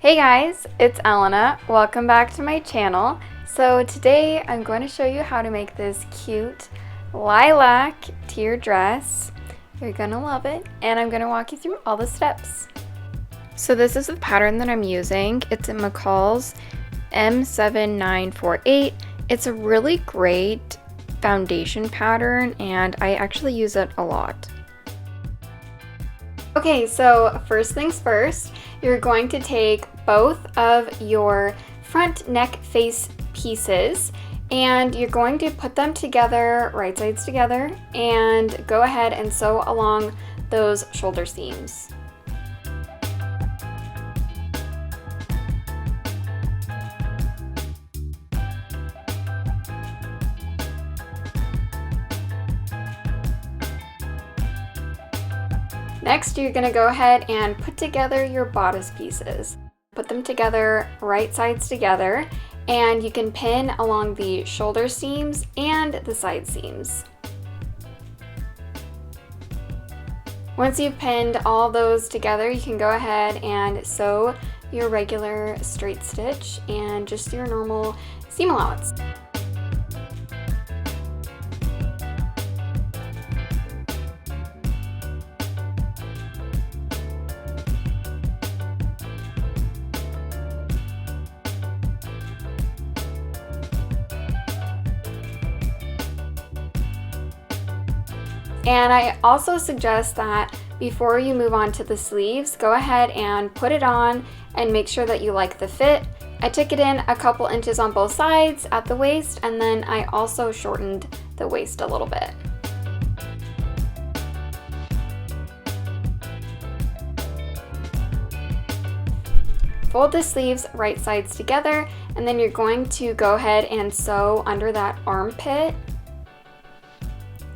Hey guys, it's Elena. Welcome back to my channel. So today I'm going to show you how to make this cute lilac tier dress. You're gonna love it, and I'm gonna walk you through all the steps. So this is the pattern that I'm using. It's in McCall's M7948. It's a really great foundation pattern and I actually use it a lot. Okay, so first things first, you're going to take both of your front neck face pieces and you're going to put them together, right sides together, and go ahead and sew along those shoulder seams. Next, you're going to go ahead and put together your bodice pieces. Put them together, right sides together, and you can pin along the shoulder seams and the side seams. Once you've pinned all those together, you can go ahead and sew your regular straight stitch and just your normal seam allowance. And I also suggest that before you move on to the sleeves, go ahead and put it on and make sure that you like the fit. I took it in a couple inches on both sides at the waist, and then I also shortened the waist a little bit. Fold the sleeves right sides together, and then you're going to go ahead and sew under that armpit.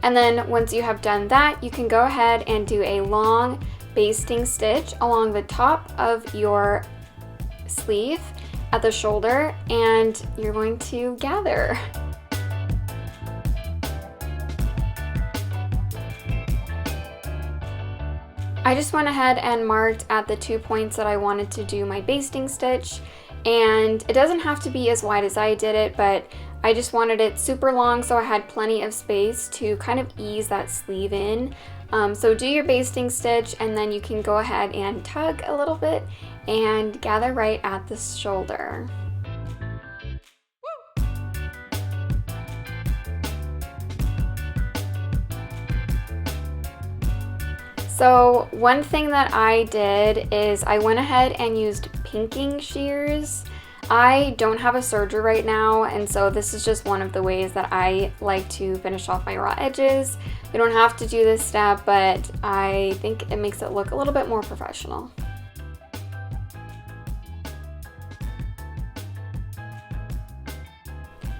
And then once you have done that, you can go ahead and do a long basting stitch along the top of your sleeve at the shoulder, and you're going to gather. I just went ahead and marked at the 2 points that I wanted to do my basting stitch, and it doesn't have to be as wide as I did it, but I just wanted it super long so I had plenty of space to kind of ease that sleeve in. So do your basting stitch, and then you can go ahead and tug a little bit and gather right at the shoulder. So one thing that I did is I went ahead and used pinking shears. I don't have a serger right now, and so this is just one of the ways that I like to finish off my raw edges. You don't have to do this step, but I think it makes it look a little bit more professional.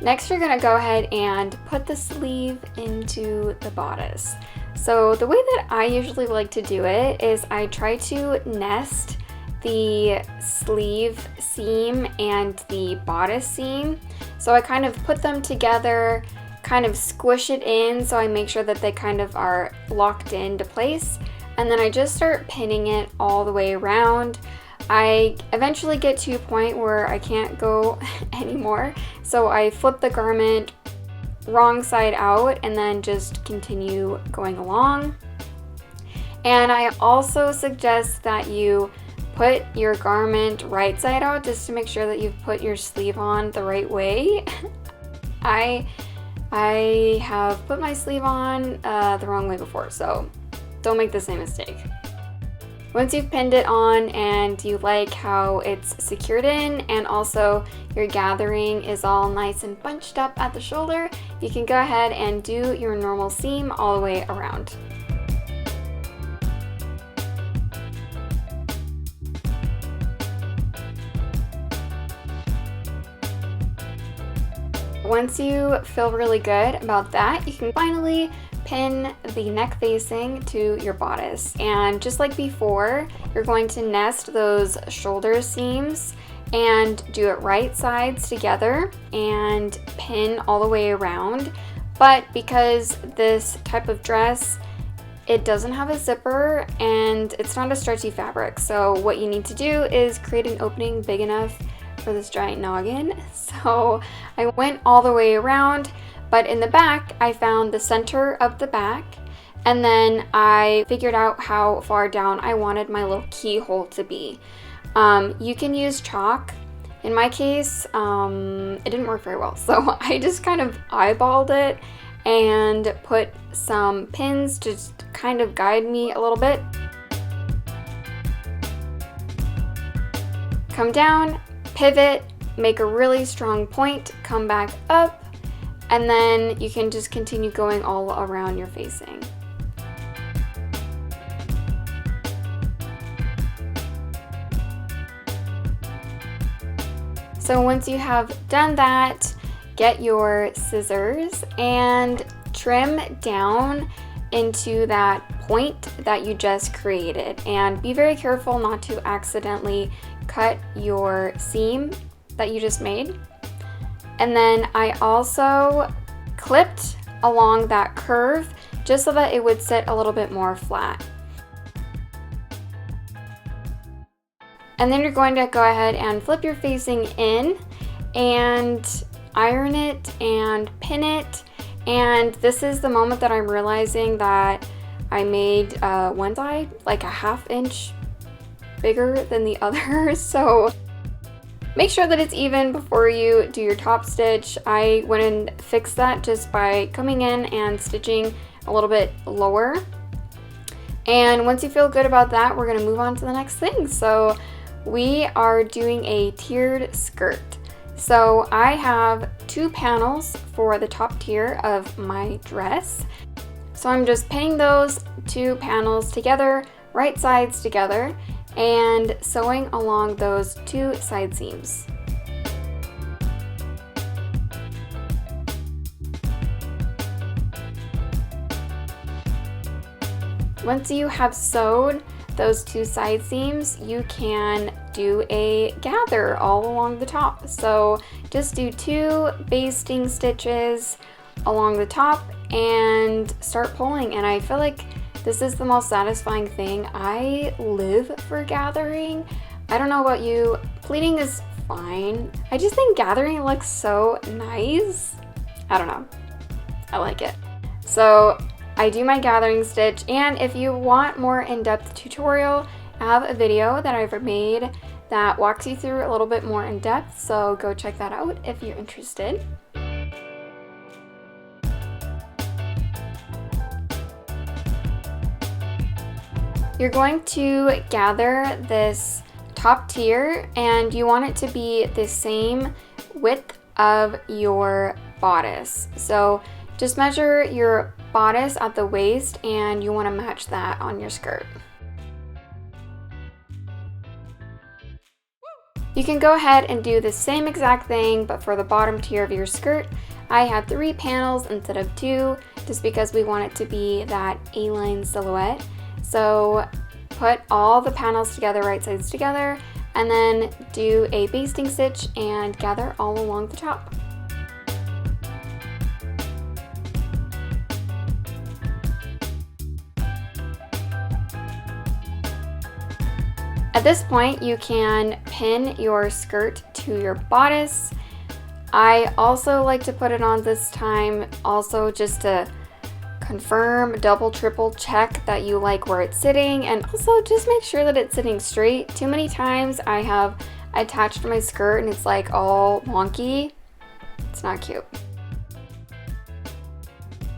Next, you're going to go ahead and put the sleeve into the bodice. So the way that I usually like to do it is I try to nest the sleeve seam and the bodice seam. So I kind of put them together, kind of squish it in so I make sure that they kind of are locked into place, and then I just start pinning it all the way around. I eventually get to a point where I can't go anymore, so I flip the garment wrong side out and then just continue going along. And I also suggest that you put your garment right side out just to make sure that you've put your sleeve on the right way. I have put my sleeve on the wrong way before, so don't make the same mistake. Once you've pinned it on and you like how it's secured in and also your gathering is all nice and bunched up at the shoulder, you can go ahead and do your normal seam all the way around. Once you feel really good about that, you can finally pin the neck facing to your bodice. And just like before, you're going to nest those shoulder seams and do it right sides together and pin all the way around. But because this type of dress it doesn't have a zipper and it's not a stretchy fabric. So what you need to do is create an opening big enough for this giant noggin. So I went all the way around, but in the back, I found the center of the back, and then I figured out how far down I wanted my little keyhole to be. You can use chalk. In my case, it didn't work very well, so I just kind of eyeballed it and put some pins to just kind of guide me a little bit. Come down, pivot, make a really strong point, come back up, and then you can just continue going all around your facing. So once you have done that, get your scissors and trim down into that point that you just created. And be very careful not to accidentally cut your seam that you just made. And then I also clipped along that curve just so that it would sit a little bit more flat. And then you're going to go ahead and flip your facing in and iron it and pin it. And this is the moment that I'm realizing that I made one side like a ½ inch bigger than the other. So make sure that it's even before you do your top stitch. I went and fixed that just by coming in and stitching a little bit lower. And once you feel good about that, we're gonna move on to the next thing. So we are doing a tiered skirt. So I have 2 panels for the top tier of my dress. So I'm just pinning those 2 panels together, right sides together, and sewing along those 2 side seams. Once you have sewed those 2 side seams, you can do a gather all along the top. So just do 2 basting stitches along the top and start pulling. And I feel like this is the most satisfying thing. I live for gathering. I don't know about you, pleating is fine. I just think gathering looks so nice. I don't know, I like it. So I do my gathering stitch, and if you want more in-depth tutorial, I have a video that I've made that walks you through a little bit more in depth, so go check that out if you're interested. You're going to gather this top tier, and you want it to be the same width of your bodice. So just measure your bodice at the waist, and you want to match that on your skirt. You can go ahead and do the same exact thing, but for the bottom tier of your skirt, I had 3 panels instead of 2, just because we want it to be that A-line silhouette. So put all the panels together, right sides together, and then do a basting stitch and gather all along the top. At this point, you can pin your skirt to your bodice. I also like to put it on this time, also just to confirm, double, triple check that you like where it's sitting, and also just make sure that it's sitting straight. Too many times I have attached my skirt and it's like all wonky. It's not cute.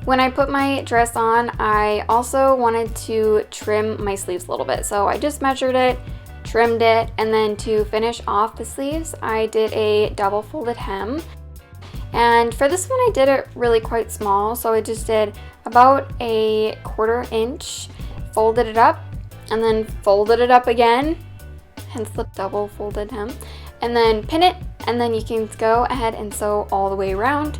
When I put my dress on, I also wanted to trim my sleeves a little bit. So I just measured it, trimmed it, and then to finish off the sleeves, I did a double folded hem. And for this one, I did it really quite small. So I just did about a 1/4 inch, folded it up, and then folded it up again, hence the double folded hem, and then pin it, and then you can go ahead and sew all the way around.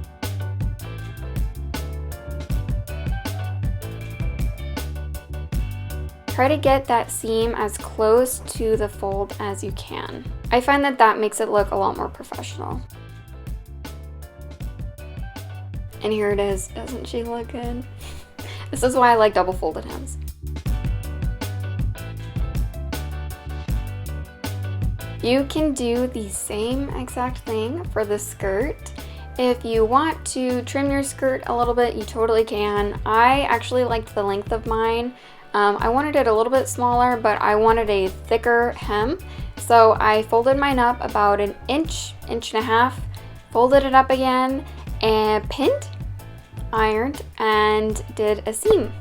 Try to get that seam as close to the fold as you can. I find that that makes it look a lot more professional. And here it is. Doesn't she look good? This is why I like double folded hems. You can do the same exact thing for the skirt. If you want to trim your skirt a little bit, you totally can. I actually liked the length of mine. I wanted it a little bit smaller, but I wanted a thicker hem. So I folded mine up about an inch, inch and a half, folded it up again, and pinned, ironed, and did a seam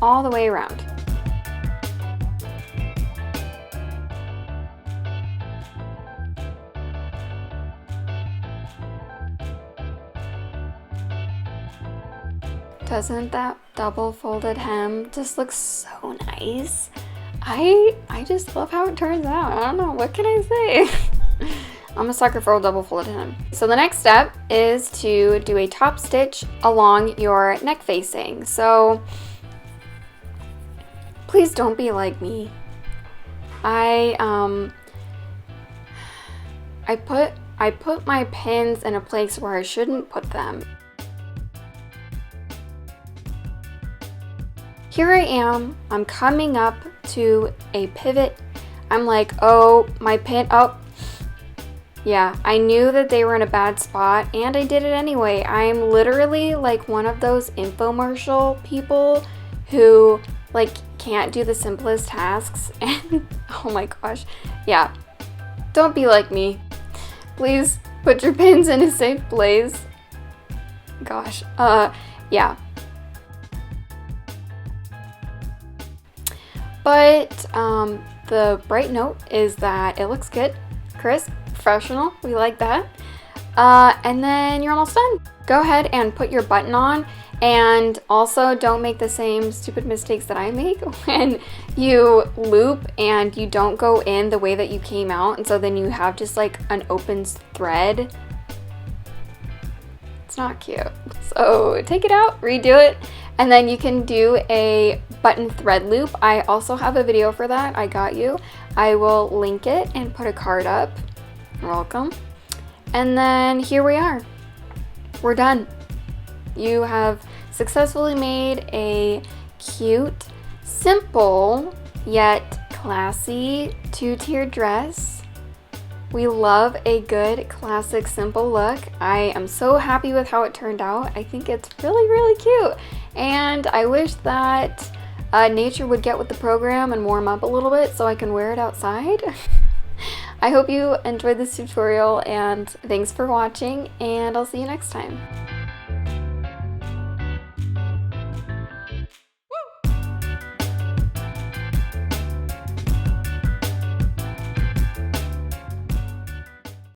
all the way around. Doesn't that double folded hem just look so nice? I just love how it turns out. I don't know, what can I say? I'm a sucker for a double folded hem. So the next step is to do a top stitch along your neck facing. So please don't be like me. I put my pins in a place where I shouldn't put them. Here I am, I'm coming up to a pivot. I'm like, oh, my pin, oh. Yeah, I knew that they were in a bad spot and I did it anyway. I'm literally like one of those infomercial people who like can't do the simplest tasks and oh my gosh. Yeah, don't be like me. Please put your pins in a safe place. Gosh, yeah. But the bright note is that it looks good, crisp, professional, we like that. And then you're almost done. Go ahead and put your button on, and also don't make the same stupid mistakes that I make when you loop and you don't go in the way that you came out, and so then you have just like an open thread. It's not cute. So take it out, redo it, and then you can do a button thread loop. I also have a video for that. I got you. I will link it and put a card up. You're welcome. And then here we are. We're done. You have successfully made a cute, simple, yet classy two-tiered dress. We love a good, classic, simple look. I am so happy with how it turned out. I think it's really, really cute. And I wish that nature would get with the program and warm up a little bit so I can wear it outside. I hope you enjoyed this tutorial, and thanks for watching, and I'll see you next time.